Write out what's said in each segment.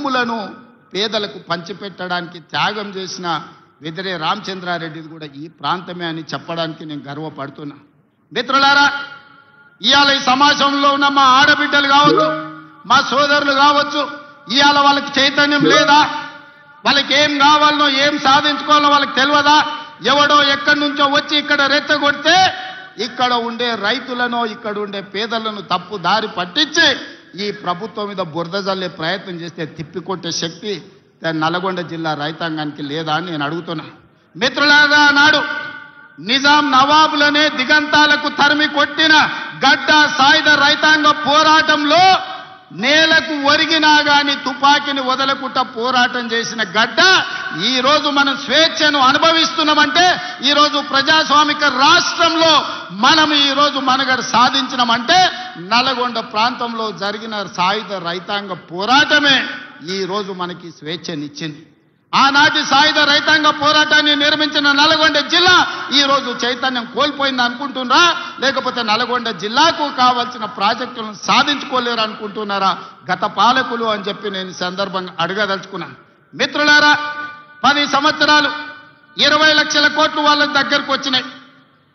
భూములను పేదలకు పంచిపెట్టడానికి త్యాగం చేసిన వెదిరే రామచంద్రారెడ్డిది కూడా ఈ ప్రాంతమే అని చెప్పడానికి నేను గర్వపడుతున్నా. మిత్రులారా, ఇవాళ ఈ సమాజంలో ఉన్న మా ఆడబిడ్డలు కావచ్చు, మా సోదరులు కావచ్చు, ఇవాళ వాళ్ళకి చైతన్యం లేదా? వాళ్ళకి ఏం కావాలనో ఏం సాధించుకోవాలో వాళ్ళకి తెలియదా? ఎవడో ఎక్కడి నుంచో వచ్చి ఇక్కడ రెచ్చగొడితే ఇక్కడ ఉండే రైతులను, ఇక్కడ ఉండే పేదలను తప్పు దారి పట్టించి ఈ ప్రభుత్వం మీద బురద జల్లే ప్రయత్నం చేస్తే తిప్పికొట్టే శక్తి నల్గొండ జిల్లా రైతాంగానికి లేదా అని నేను అడుగుతున్నా. మిత్రులారా, నాడు నిజాం నవాబులనే దిగంతాలకు తరిమి కొట్టిన గడ్డ సాయుధ రైతాంగ పోరాటంలో నేలకు ఒరిగినా గాని తుపాకీని వదలకుండా పోరాటం చేసిన గడ్డ ఈ రోజు మనం స్వేచ్ఛను అనుభవిస్తున్నామంటే, ఈ రోజు ప్రజాస్వామిక రాష్ట్రంలో మనం ఈ రోజు మనుగడ సాధించినామంటే నల్గొండ ప్రాంతంలో జరిగిన సాయుధ రైతాంగ పోరాటమే ఈ రోజు మనకి స్వేచ్ఛనిచ్చింది. ఆనాటి సాయుధ రైతాంగ పోరాటాన్ని నిర్మించిన నల్గొండ జిల్లా ఈ రోజు చైతన్యం కోల్పోయింది అనుకుంటున్నారా? లేకపోతే నల్గొండ జిల్లాకు కావాల్సిన ప్రాజెక్టులను సాధించుకోలేరు అనుకుంటున్నారా గత పాలకులు అని చెప్పి నేను సందర్భంగా అడగదలుచుకున్నాను. మిత్రులారా, 10 సంవత్సరాలు 20 లక్షల కోట్లు వాళ్ళ దగ్గరకు వచ్చినాయి.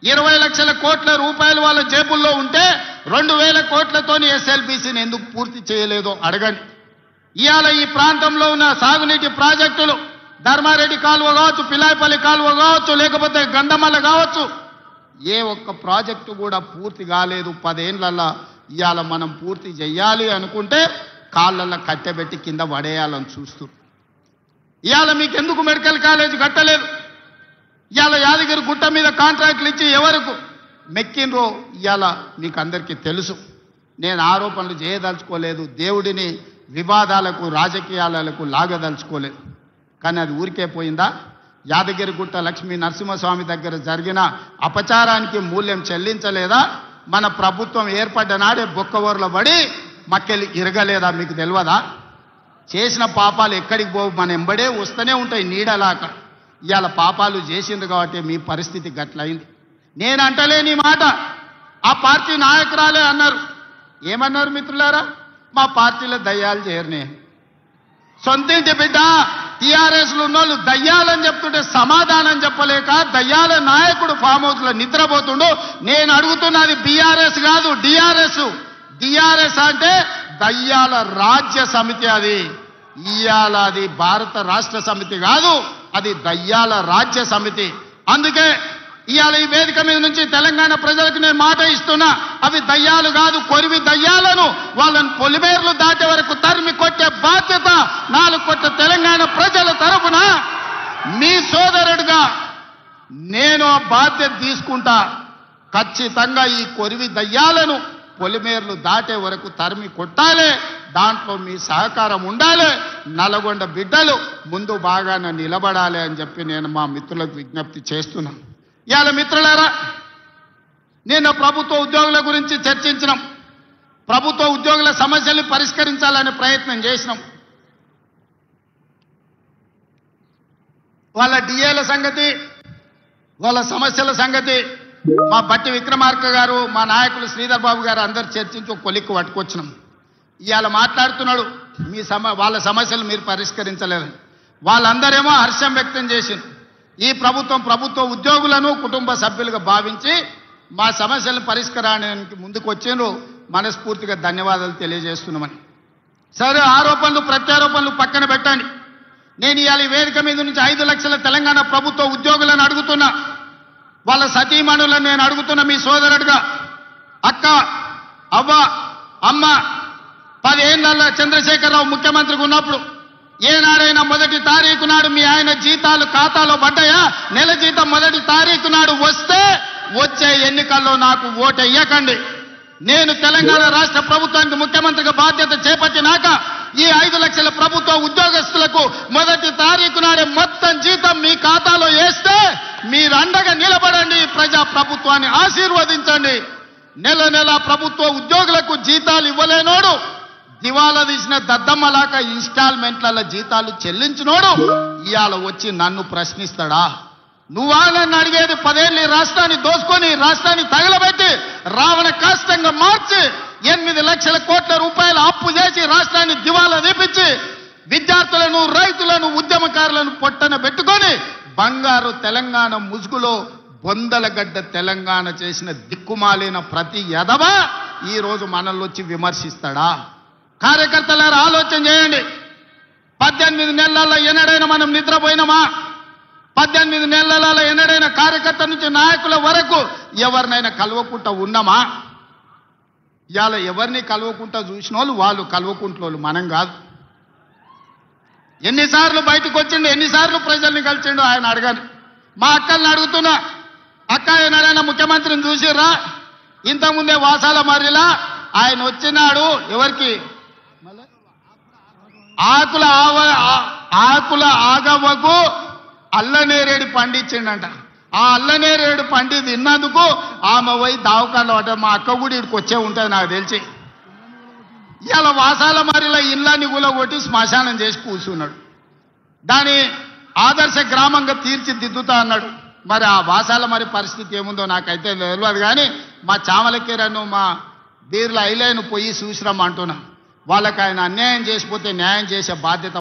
20 లక్షల కోట్ల రూపాయలు వాళ్ళ జేబుల్లో ఉంటే 2000 కోట్లతోని ఎస్ఎల్బీసీని ఎందుకు పూర్తి చేయలేదో అడగండి. ఇవాళ ఈ ప్రాంతంలో ఉన్న సాగునీటి ప్రాజెక్టులు ధర్మారెడ్డి కాలువ కావచ్చు, పిల్లాయిపల్లి కాలువ కావచ్చు, లేకపోతే గంధమల్ల కావచ్చు, ఏ ఒక్క ప్రాజెక్టు కూడా పూర్తి కాలేదు. 10 ఏళ్లలో ఇవాళ మనం పూర్తి చేయాలి అనుకుంటే కాళ్ళల్లో కట్టెబెట్టి కింద పడేయాలని చూస్తూ ఇవాళ మీకు ఎందుకు మెడికల్ కాలేజ్ కట్టలేదు? ఇవాళ యాదగిరి గుట్ట మీద కాంట్రాక్టులు ఇచ్చి ఎవరికి మెక్కినరో ఇవాళ మీకు అందరికీ తెలుసు. నేను ఆరోపణలు చేయదలుచుకోలేదు, దేవుడిని వివాదాలకు రాజకీయాలకు లాగదలుచుకోలేదు. కానీ అది ఊరికే పోయిందా? యాదగిరిగుట్ట లక్ష్మీ నరసింహస్వామి దగ్గర జరిగిన అపచారానికి మూల్యం చెల్లించలేదా? మన ప్రభుత్వం ఏర్పడ్డ నాడే బొక్కవోర్ల పడి మక్కెలు ఇరగలేదా? మీకు తెలియదా? చేసిన పాపాలు ఎక్కడికి పోవు, మన ఎంబడే వస్తూనే ఉంటాయి నీడలాక. ఇవాళ పాపాలు చేసింది కాబట్టి మీ పరిస్థితి గట్లయింది. నేను అంటలేని మాట ఆ పార్టీ నాయకురాలే అన్నారు. ఏమన్నారు మిత్రులారా? మా పార్టీలో దయ్యాలు చేరనే. సొంతింటి బిడ్డ టీఆర్ఎస్లు ఉన్నోళ్ళు దయ్యాలని చెప్తుంటే సమాధానం చెప్పలేక దయ్యాల నాయకుడు ఫామ్ హౌస్ లో నిద్రపోతుండు. నేను అడుగుతున్నది బీఆర్ఎస్ కాదు, డిఆర్ఎస్. డిఆర్ఎస్ అంటే దయ్యాల రాజ్య సమితి. అది ఇవాళ అది భారత రాష్ట్ర సమితి కాదు, అది దయ్యాల రాజ్య సమితి. అందుకే ఇవాళ ఈ వేదిక మీద నుంచి తెలంగాణ ప్రజలకు నేను మాట ఇస్తున్నా, అవి దయ్యాలు కాదు, కొరివి దయ్యాలను వాళ్ళని పొలిమేర్లు దాటే వరకు తరిమి కొట్టే బాధ్యత 4 కోట్ల తెలంగాణ ప్రజల తరఫున మీ సోదరుడిగా నేను ఆ బాధ్యత తీసుకుంటా. ఖచ్చితంగా ఈ కొరివి దయ్యాలను పొలిమేర్లు దాటే వరకు తరిమి కొట్టాలి. దాంట్లో మీ సహకారం ఉండాలి. నల్గొండ బిడ్డలు ముందు బాగానే నిలబడాలి అని చెప్పి నేను మా మిత్రులకు విజ్ఞప్తి చేస్తున్నాను. ఇవాళ మిత్రులారా, నేను ప్రభుత్వ ఉద్యోగుల గురించి చర్చించినాం. ప్రభుత్వ ఉద్యోగుల సమస్యల్ని పరిష్కరించాలనే ప్రయత్నం చేసినాం. వాళ్ళ డిఏల సంగతి, వాళ్ళ సమస్యల సంగతి మా బట్టి విక్రమార్క గారు, మా నాయకులు శ్రీధర్ బాబు గారు అందరు చర్చించి ఒక కొలిక్కు పట్టుకొచ్చినాం. ఇవాళ మాట్లాడుతున్నాడు వాళ్ళ సమస్యలు మీరు పరిష్కరించలేదని. వాళ్ళందరేమో హర్షం వ్యక్తం చేసింది. ఈ ప్రభుత్వ ఉద్యోగులను కుటుంబ సభ్యులుగా భావించి మా సమస్యలను పరిష్కారానికి ముందుకు వచ్చిండ్రు. మనస్ఫూర్తిగా ధన్యవాదాలు తెలియజేస్తున్నామని. సరే, ఆరోపణలు ప్రత్యారోపణలు పక్కన పెట్టండి. నేను ఇవాళ ఈ వేదిక మీద నుంచి 5 లక్షల తెలంగాణ ప్రభుత్వ ఉద్యోగులను అడుగుతున్నా, వాళ్ళ సతీమణులను నేను అడుగుతున్నా. మీ సోదరుడిగా అక్క, అవ్వ, అమ్మ 10 ఏళ్లలో చంద్రశేఖరరావు ముఖ్యమంత్రిగా ఉన్నప్పుడు ఏనాడైనా 1వ తారీఖు నాడు మీ ఆయన జీతాలు ఖాతాలో పడ్డాయా? నెల జీతం 1వ తారీఖు నాడు వస్తే వచ్చే ఎన్నికల్లో నాకు ఓటెయ్యకండి. నేను తెలంగాణ రాష్ట్ర ప్రభుత్వానికి ముఖ్యమంత్రిగా బాధ్యత చేపట్టినాక ఈ 5 లక్షల ప్రభుత్వ ఉద్యోగస్తులకు 1వ తారీఖు నాడే మొత్తం జీతం మీ ఖాతాలో వేస్తే మీరు అండగా నిలబడండి. ప్రజా ప్రభుత్వాన్ని ఆశీర్వదించండి. నెల ప్రభుత్వ ఉద్యోగులకు జీతాలు ఇవ్వలేనోడు, దివాలా తీసిన దద్దమ్మలాక ఇన్స్టాల్మెంట్ల జీతాలు చెల్లించినోడు ఇవాళ వచ్చి నన్ను ప్రశ్నిస్తాడా? నువ్వా నన్ను అడిగేది? 10 ఏళ్ళు ఈ రాష్ట్రాన్ని దోసుకొని, రాష్ట్రాన్ని తగలబెట్టి, రావణ కాష్టంగా మార్చి 8 లక్షల కోట్ల రూపాయలు అప్పు చేసి రాష్ట్రాన్ని దివాలా తీపించి పేదలను రైతులను ఉద్యమకారులను పొట్టన పెట్టుకొని బంగారు తెలంగాణ ముసుగులో బొందలగడ్డ తెలంగాణ చేసిన దిక్కుమాలిన ప్రతి యదవ ఈరోజు మనల్ని వచ్చి విమర్శిస్తాడా? కార్యకర్తలారా ఆలోచన చేయండి. 18 నెలల్లో ఎన్నడైనా మనం నిద్రపోయినామా? 18 నెలలలో ఎన్నడైనా కార్యకర్త నుంచి నాయకుల వరకు ఎవరినైనా కలవకుండా ఉన్నామా? ఇవాళ ఎవరిని కలవకుండా చూసిన వాళ్ళు కలవకుంటోళ్ళు, మనం కాదు. ఎన్నిసార్లు బయటకు వచ్చిండు, ఎన్నిసార్లు ప్రజల్ని కలిసిండు ఆయన అడగాలి. మా అక్కల్ని అడుగుతున్నా, అక్క ఎన్నడైనా ముఖ్యమంత్రిని చూసిర్రా? ఇంతకుముందే వాసాల మర్రిలా ఆయన వచ్చినాడు. ఎవరికి? ఆకుల ఆగవకు అల్లనేరేడు పండించిండంట. ఆ అల్లనేరేడు పండి తిన్నందుకు ఆమె పోయి దావకాండ పడ్డ. మా అక్క కూడా ఇక్కడికి వచ్చే ఉంటుంది నాకు తెలిసి. ఇవాళ వాసాల మరిలో ఇళ్ళని కూలగొట్టి శ్మశానం చేసి కూర్చున్నాడు. దాని ఆదర్శ గ్రామంగా తీర్చిదిద్దుతా అన్నాడు. మరి ఆ వాసాల మరి పరిస్థితి ఏముందో నాకైతే తెలియదు. కానీ మా చామలకీరను మా బీర్ల ఐలేను పోయి చూసిరమ్మంటున్నా. వాళ్ళకి ఆయన అన్యాయం చేసిపోతే న్యాయం చేసే బాధ్యత